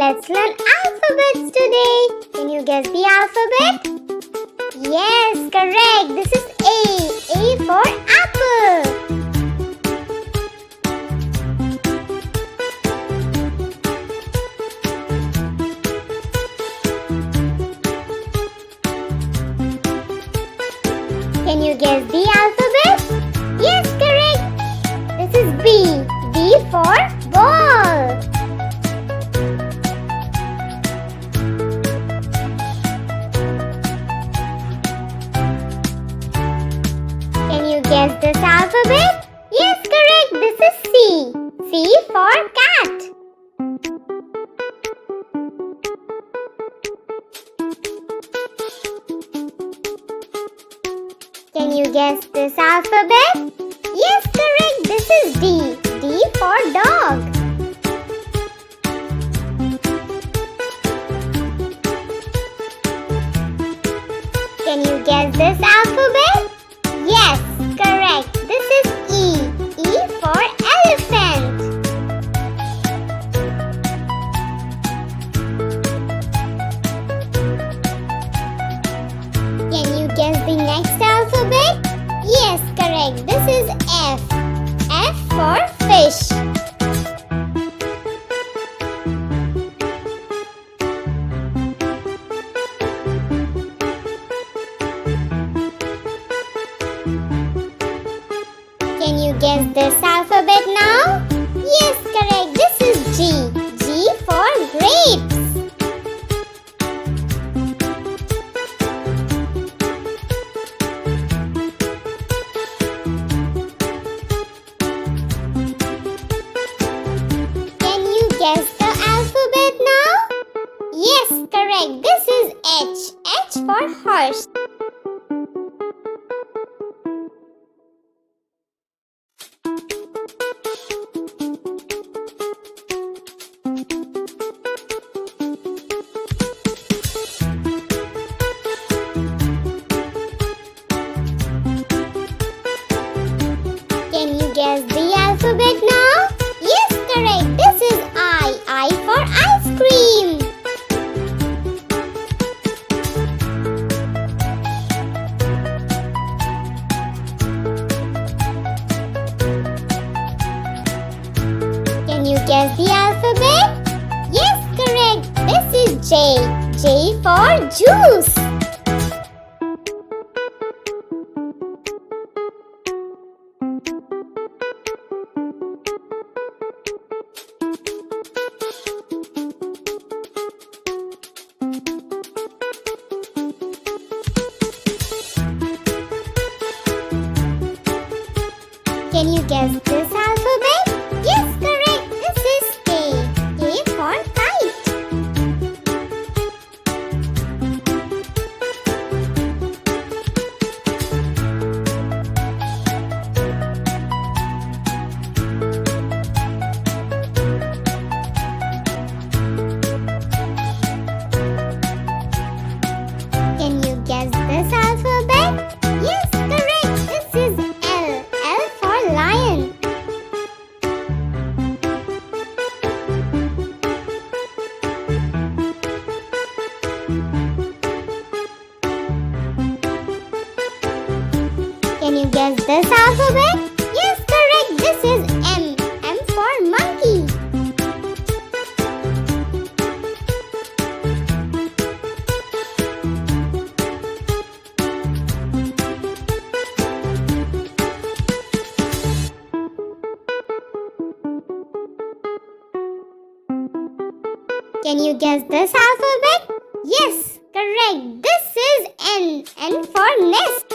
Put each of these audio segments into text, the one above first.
Let's learn alphabets today. Can you guess the alphabet? Yes, correct. This is A. A for apple. Can you guess the alphabet? Yes, correct. This is B. B for ball. Can you guess this alphabet? Yes, correct. This is C. C for cat. Can you guess this alphabet? Yes, correct. This is D. D for dog. Can you guess this alphabet? Yes, correct. This is E. E for elephant. Can you guess the next alphabet? Yes, correct. This is F. F for fish. Can you guess this alphabet now? Yes, correct. This is G. G for grapes. Guess the alphabet now? Yes, correct. This is H. H for horse. Can you guess the alphabet now? Yes, correct. This is I. I for ice cream. Can you guess the alphabet? Yes, correct. This is J. J for juice. Can you guess this alphabet? Yes, correct. This is K. K for kite. Can you guess this alphabet? Yes, correct. This is L. L for lion. Can you guess this alphabet? Yes, correct. This is M. M for monkey. Can you guess this alphabet? Yes, correct. This is N. N for nest.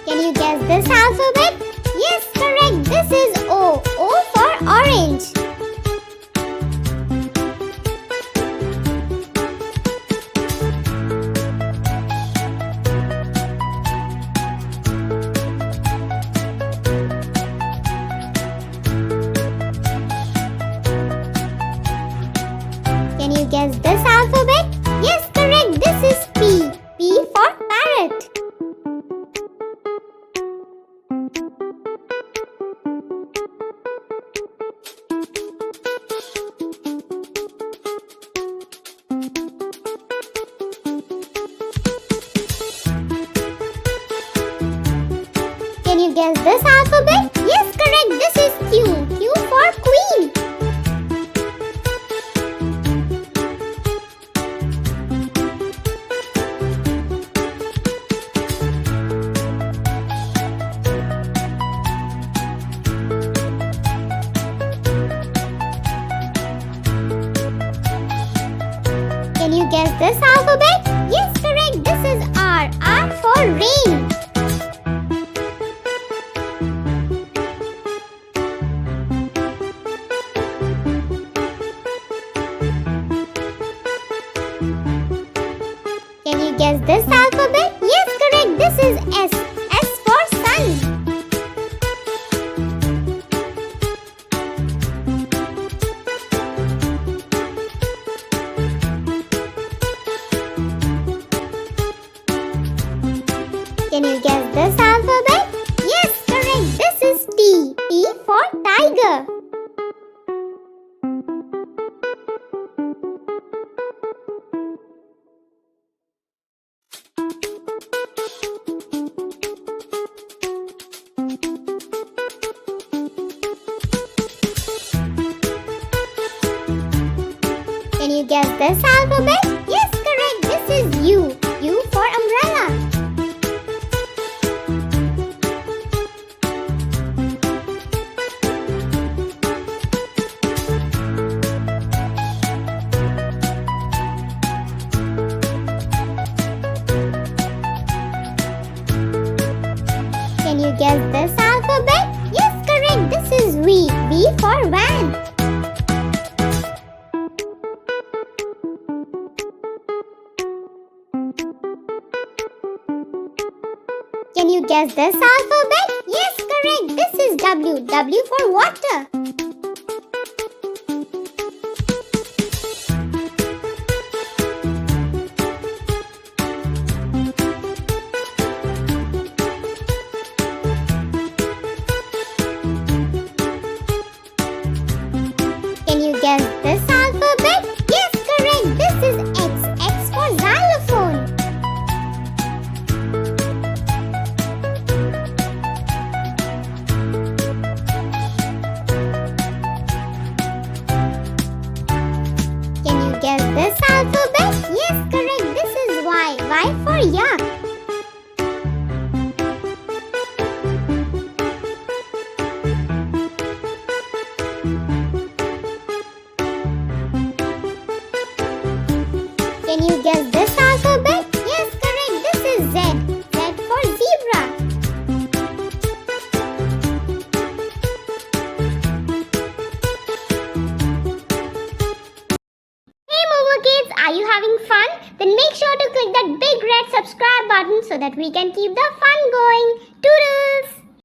Can you guess this alphabet? Yes, correct. This is O. O for orange. Can you guess this alphabet? Yes, correct. This is P. P for guess this alphabet? Yes, correct. This is Q. Q for queen. Can you guess this alphabet? Yes, correct. This is R. R for rain. Can you guess this alphabet? Yes, correct. This is S. S for sun. Can you guess this alphabet? Yes, correct. This is T. T for tiger. Can you guess this alphabet? Yes, correct. This is U. U for umbrella. Can you guess this alphabet? Yes, correct. This is V. V for van. Can you guess this alphabet? Yes, correct. This is W. W for water. Can you guess this alphabet? Yes, correct. This is X. X for xylophone. Can you guess this alphabet? Yes, correct. This is Y. Y for yak. Can you guess this alphabet? Yes, correct. This is Z. Z for zebra. Hey Momo kids, are you having fun? Then make sure to click that big red subscribe button so that we can keep the fun going. Toodles!